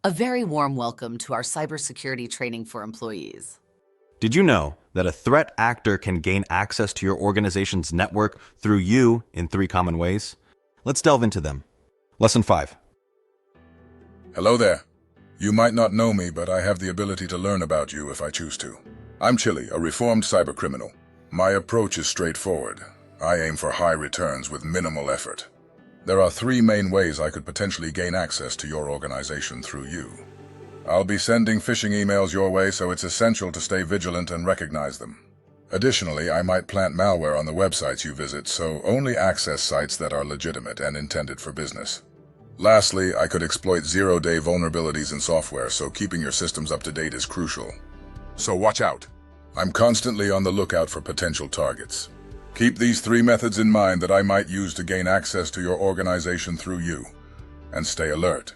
A very warm welcome to our cybersecurity training for employees. Did you know that a threat actor can gain access to your organization's network through you in 3 common ways? Let's delve into them. Lesson 5. Hello there. You might not know me, but I have the ability to learn about you if I choose to. I'm Chili, a reformed cybercriminal. My approach is straightforward. I aim for high returns with minimal effort. There are 3 main ways I could potentially gain access to your organization through you. I'll be sending phishing emails your way, so it's essential to stay vigilant and recognize them. Additionally, I might plant malware on the websites you visit, so only access sites that are legitimate and intended for business. Lastly, I could exploit zero-day vulnerabilities in software, so keeping your systems up to date is crucial. So watch out. I'm constantly on the lookout for potential targets. Keep these 3 methods in mind that I might use to gain access to your organization through you, and stay alert.